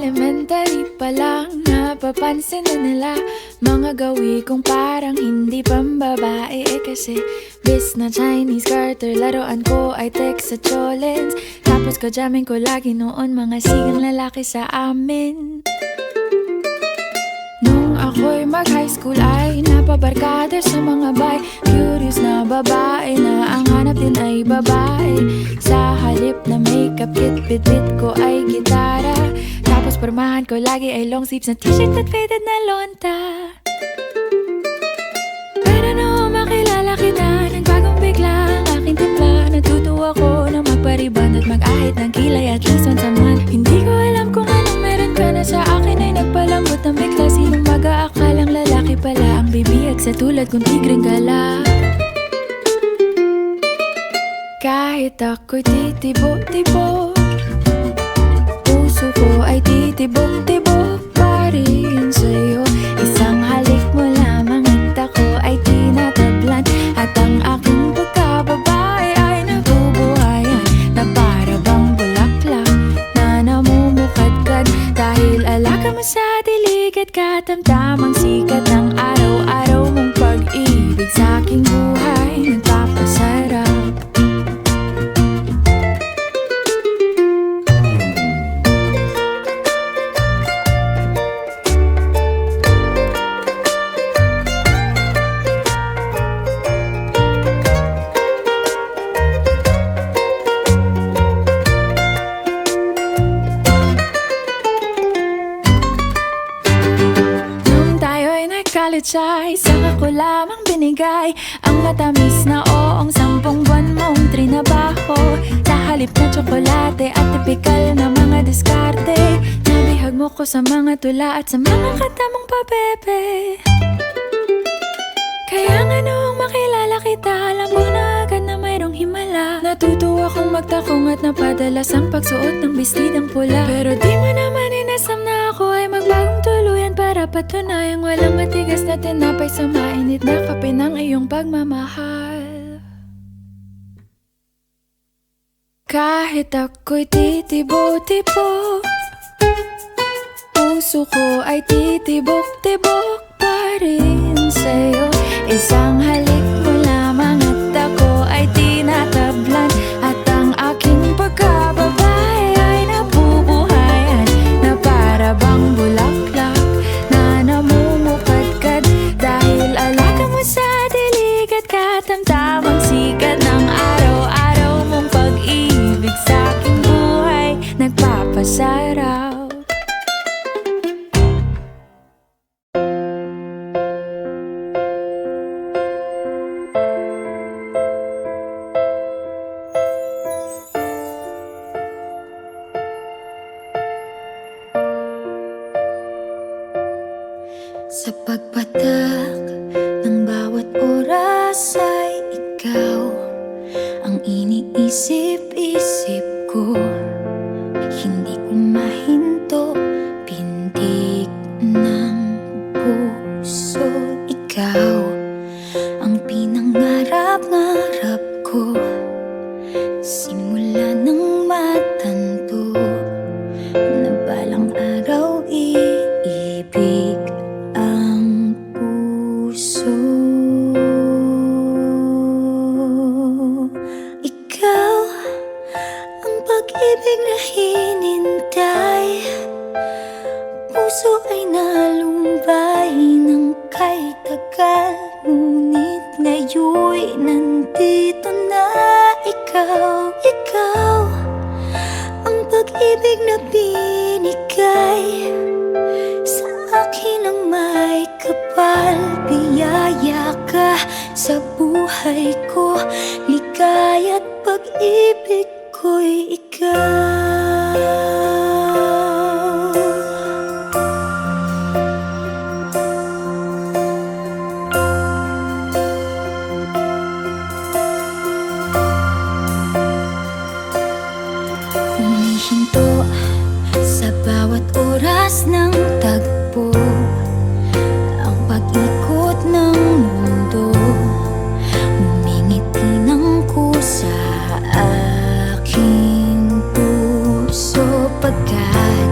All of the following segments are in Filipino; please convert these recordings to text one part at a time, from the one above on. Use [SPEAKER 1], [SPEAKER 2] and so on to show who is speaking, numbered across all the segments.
[SPEAKER 1] elementary pa lang, napapansin na nila mga gawi kong parang hindi pambabae. Kasi bis na Chinese Carter, laruan ko ay text sa cholens. Tapos kajamin ko lagi noon mga sigang lalaki sa amin. Nung ako'y mag-high school ay napabarkada sa mga bay. Curious na babae na ang hanap din ay babae. Sa halip na makeup kit, bit-bit ko ay gitara. Tapos pormahan ko lagi ay long sleeves na t-shirt at faded na lonta. Pero noong makilala kita, nagbagong bigla ang aking timpla. Natutuwa ko na magpariban at mag-ahit ng kilay at least once a month. Hindi ko alam kung anong meron ka na sa akin ay nagpalambot ng bigla. Sinong mag-aakalang lalaki pala ang bibiyag sa tulad kong tigreng gala. Kahit ako'y titibo-tibo, puso ko ay titibok-tibok pa rin sa'yo. Isang halik mo lamang at ako ay tinatablan. At ang aking pagkababae ay nabubuhayan na para bang bulaklak na namumukadkad. Dahil alaka mo sa dilig at katamtamang sikat ng araw-araw mong pag-ibig sa aking buhay nagpapasarap. College ay isang ako lamang binigay ang matamis na oong 10 buwan mong trinabaho. Sa halip na tsokolate at tipikal na mga diskarte, nabihag mo ko sa mga tula at sa mga katamong pabebe. Kaya nga noong makilala kita, alam ko na agad na mayroong himala. Natutuwa kong magtakong at napadalas ang pagsuot ng bestidang pula. Pero di mo naman inasam na ako ay magbagong tuluyan para patunayang walang matigas na tinapay sa mainit na kape ng iyong pagmamahal. Kahit ako'y titibo-tibo, puso ko ay titibok-tibok pa rin sa'yo. Isang halik mo lamang at ako ay tinatablan. At ang aking pagkababae ay nabubuhayan na para bang bulaklak na namumukadkad. Dahil alaga mo sa dilig at katamtamang sikat ng araw-araw mong pag-ibig sa aking buhay nagpapasarap. Sa pagpatak ng bawat oras ay ikaw ang iniisip-isip ko. Hindi ko mahinto, pintig ng puso. Ikaw ang pinangarap-ngarap ko, simula ng matanto na balang araw iibig ang puso. Ikaw ang pag-ibig na hinintay, puso ay nalumbay ng kay tagal. Ngunit ngayon'y nandito na ikaw. Ikaw ang pag-ibig na binigay sa akin ang may kapal. Biyaya ka sa buhay ko, ligaya't pag-ibig ko'y ikaw. Humihinto sa bawat oras ng tagpo, ang pag-ikot ng mundo, ngumingiti ng kusa aking puso. Pagkat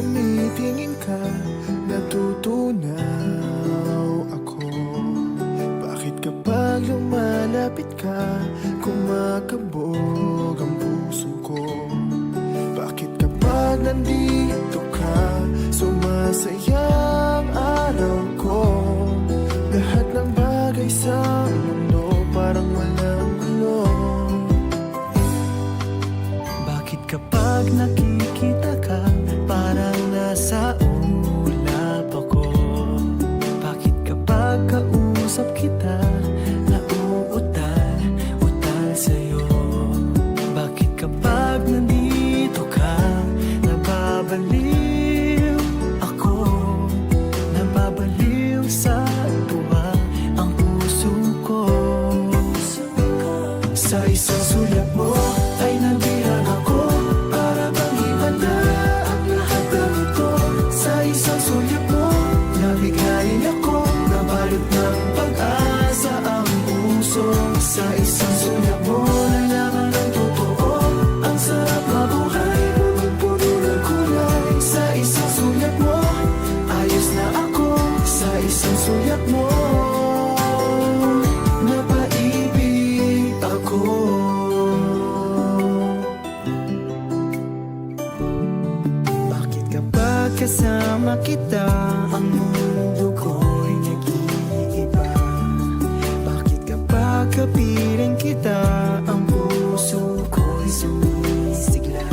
[SPEAKER 2] tumitingin ka, natutunaw ako. Bakit kapag lumalapit ka, kumakabog ang puso ko? Bakit kapag nandito ka, sumasaya ang araw ko? Lahat ng bagay sa mundo parang walang gulo. Bakit kapag nakikita ka, parang nasa ulap ako? Bakit kapag kausap kita, nauutal sa'yo? Bakit kapag nandito ka, nababaliw ako? Nababaliw sa tuwa ang puso ko. Sa isang sulat mo ay nabihag ako, para bang himala ang lahat ng ito. Sa isang sulat mo, nabigayin ako, nabalot ng pag-asa ang puso. Sa isang sulat mo, nalaman ng totoo, ang sarap mabuhay, punong-puno ng kulay. Sa isang sulat mo, ayos na ako. Sa isang sulat mo, napaibig ako. Bakit kapag kasama kita, ang mundo ko'y nag-iiba? Bakit kapag kapiling kita, ang puso ko'y sumisigla?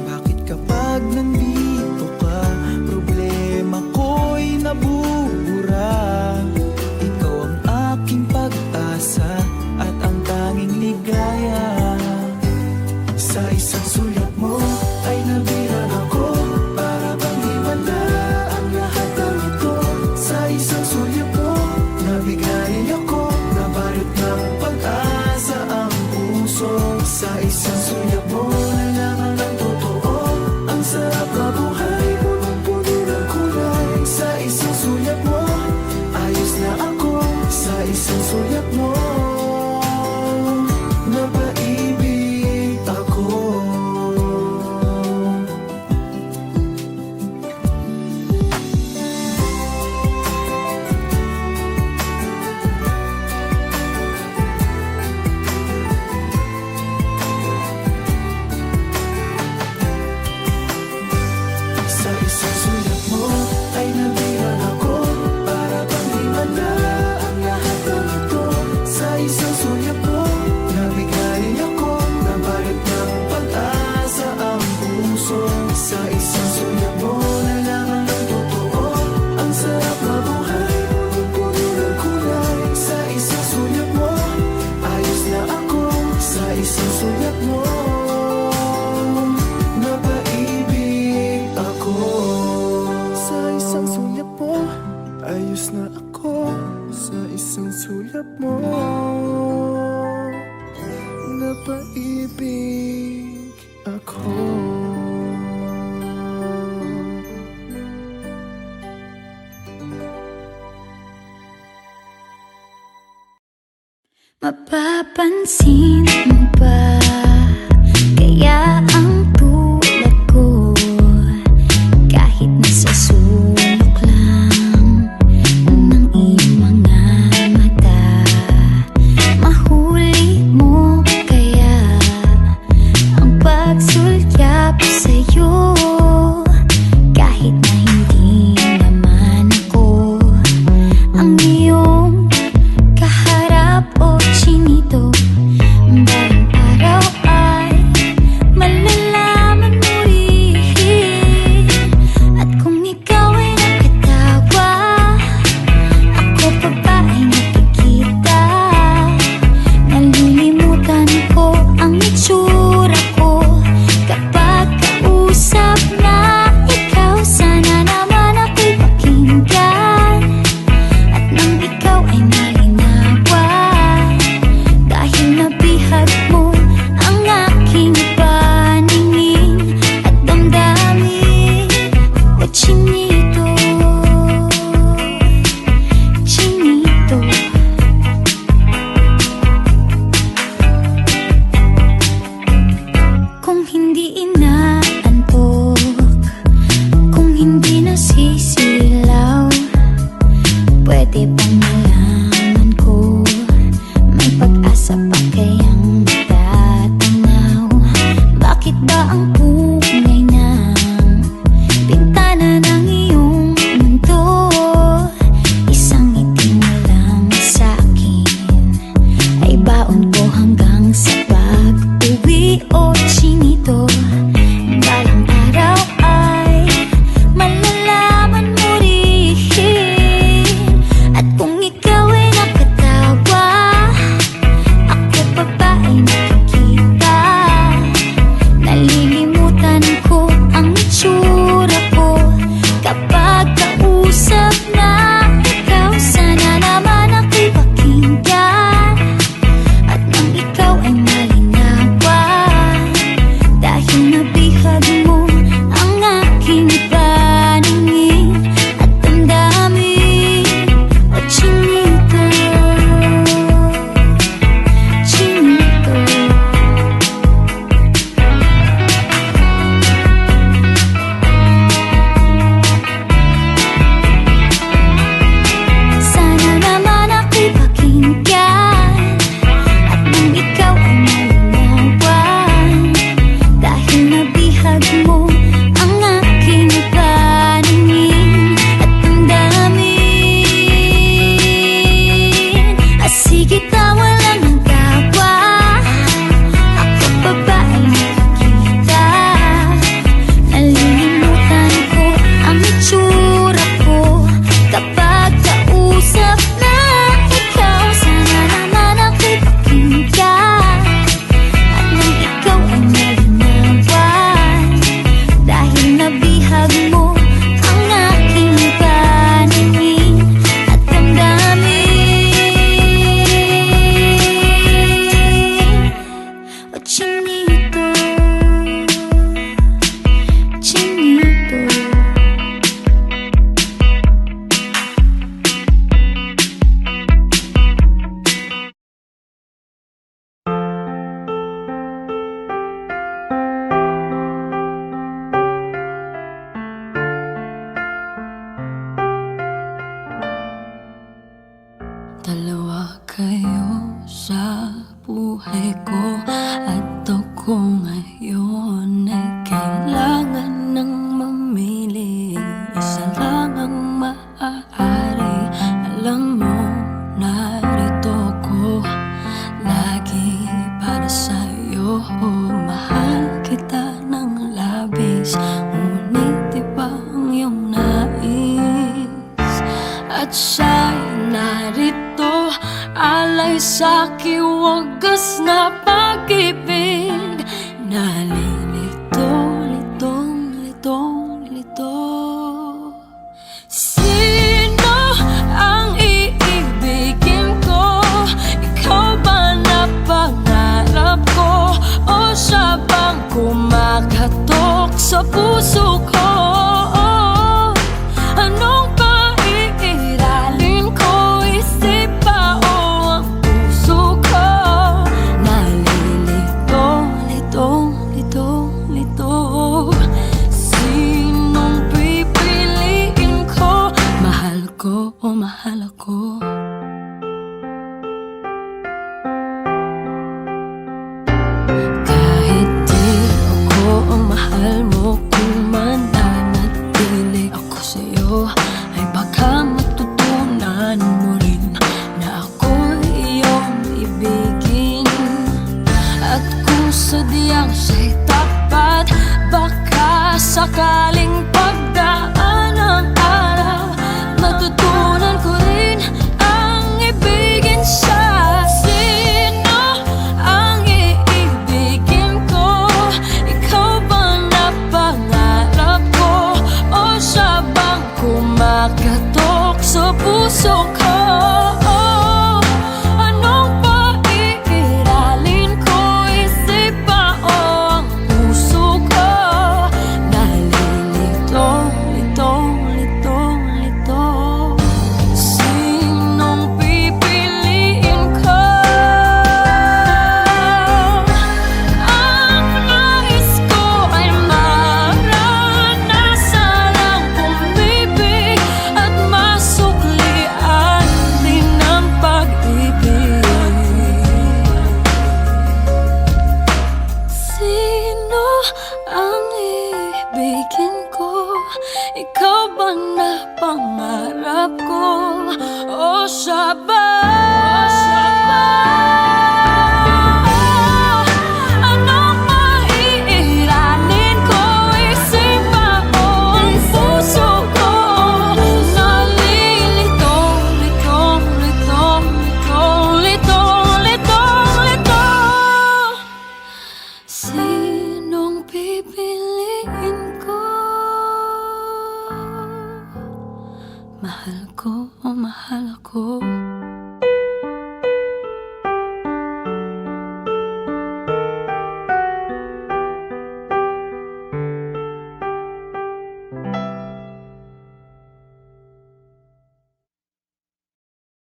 [SPEAKER 2] Bakit kapag nandito ka, problema ko'y nabubura? Ikaw ang aking pag-asa at ang tanging ligaya. Sa isang sulat mo ay nabihag ako, para bang himala ang lahat ng ito. Sa isang sulat mo, nabigayin ako, nabalot ng pag-asa ang puso. Sa isang sulat mo, nalaman ng totoo, ang sarap mabuhay, punong-puno ng kulay. Sa isang sulat mo, ayos na ako. Sa isang sulat mo, napaibig ako. Sa isang sulat mo ay nabihag ako, para bang himala ang lahat ng ito. Sa isang sulat mo, nabigayin ako, nabalot ng pag-asa ang puso. Sa isang sulat mo, nalaman ng totoo, ang sarap mabuhay, punong-puno ng kulay. Sa isang sulat mo, ayos na ako. Sa isang sulat mo, napaibig ako. Sa isang sulat mo, ayos na ako. Sa isang sulat mo, napaibig ako.
[SPEAKER 1] Mapapansin mo ba kaya ang tulad ko, kahit nasa sulok lang ng iyong mga mata, mahuli mo kaya ang pagsulyap sa'yo, kahit na hindi naman ako ang iyong kaharap o chinito. Bawat araw sa'yo sa buhay ko. At ako ngayon ay kailangan ng mamili. Isa lang ang maaari. Alam mo, narito ko lagi para sa'yo. Mahal kita ng labis, ngunit iba ang iyong nais. At siya'y narito, alay sa'king wagas na pag-ibig.